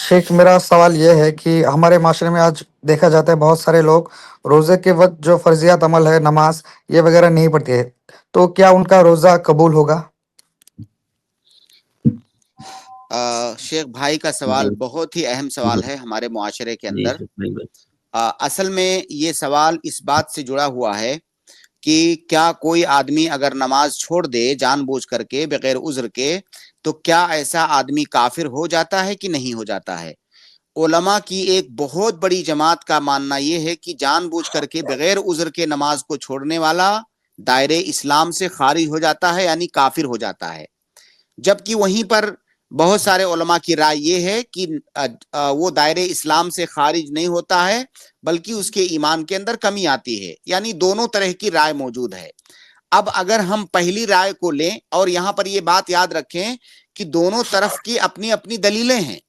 शेख, मेरा सवाल ये है कि हमारे माशरे में आज देखा जाता है बहुत सारे लोग रोज़े के वक्त जो फर्जियात अमल है, नमाज ये वगैरह नहीं पढ़ते हैं, तो क्या उनका रोज़ा कबूल होगा? शेख भाई का सवाल जी बहुत ही अहम सवाल है हमारे मुआशरे के जी अंदर। बिल्कुल। असल में ये सवाल इस बात से जुड़ा हुआ है कि क्या कोई आदमी अगर नमाज छोड़ दे जानबूझ करके बगैर उज्र के, तो क्या ऐसा आदमी काफिर हो जाता है कि नहीं हो जाता है। उलमा की एक बहुत बड़ी जमात का मानना यह है कि जानबूझ करके बगैर उज्र के नमाज को छोड़ने वाला दायरे इस्लाम से खारिज हो जाता है, यानी काफिर हो जाता है। जबकि वहीं पर बहुत सारे उलमा की राय ये है कि वो दायरे इस्लाम से खारिज नहीं होता है, बल्कि उसके ईमान के अंदर कमी आती है। यानी दोनों तरह की राय मौजूद है। अब अगर हम पहली राय को लें, और यहां पर ये बात याद रखें कि दोनों तरफ की अपनी अपनी दलीलें हैं।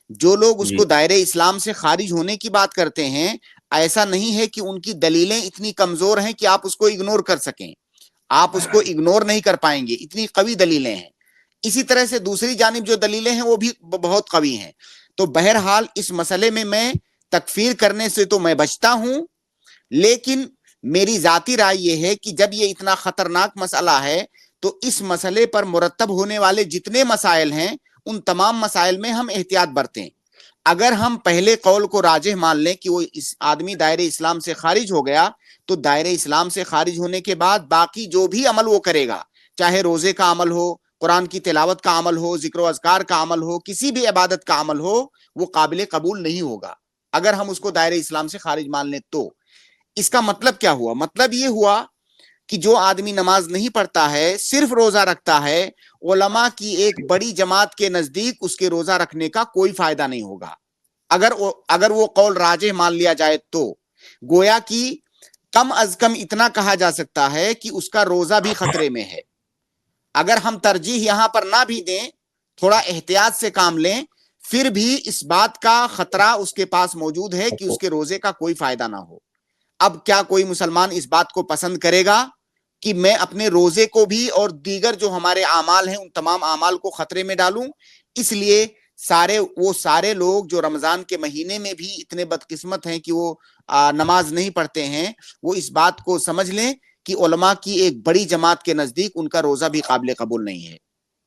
जो लोग उसको जी दायरे इस्लाम से खारिज होने की बात करते हैं, ऐसा नहीं है कि उनकी दलीलें इतनी कमजोर हैं कि आप उसको इग्नोर कर सकें। आप उसको इग्नोर नहीं कर पाएंगे, इतनी कवी दलीलें हैं। इसी तरह से दूसरी जानिब जो दलीलें हैं वो भी बहुत कवी हैं। तो बहरहाल इस मसले में मैं तकफीर करने से तो मैं बचता हूं, लेकिन मेरी जाती राय यह है कि जब ये इतना खतरनाक मसला है, तो इस मसले पर मुरतब होने वाले जितने मसाइल हैं उन तमाम मसाइल में हम एहतियात बरतें। अगर हम पहले कौल को राजिह मान लें कि वो इस आदमी दायरे इस्लाम से खारिज हो गया, तो दायरे इस्लाम से खारिज होने के बाद बाकी जो भी अमल वो करेगा, चाहे रोजे का अमल हो, कुरान की तिलावत का अमल हो, जिक्र अज़कार का अमल हो, किसी भी इबादत का अमल हो, वो काबिल कबूल नहीं होगा अगर हम उसको दायरे इस्लाम से खारिज मान लें। तो इसका मतलब क्या हुआ? मतलब ये हुआ कि जो आदमी नमाज नहीं पढ़ता है, सिर्फ रोजा रखता है, उलमा की एक बड़ी जमात के नजदीक उसके रोजा रखने का कोई फायदा नहीं होगा। अगर वो कौल राजिह मान लिया जाए, तो गोया कि कम अज कम इतना कहा जा सकता है कि उसका रोजा भी खतरे में है। अगर हम तरजीह यहां पर ना भी दें, थोड़ा एहतियात से काम लें, फिर भी इस बात का खतरा उसके पास मौजूद है कि उसके रोजे का कोई फायदा ना हो। अब क्या कोई मुसलमान इस बात को पसंद करेगा कि मैं अपने रोजे को भी और दीगर जो हमारे आमाल हैं उन तमाम आमाल को खतरे में डालूं? इसलिए वो सारे लोग जो रमजान के महीने में भी इतने बदकिस्मत हैं कि वो नमाज नहीं पढ़ते हैं, वो इस बात को समझ लें कि उलमा की एक बड़ी जमात के नजदीक उनका रोजा भी काबिल कबूल नहीं है।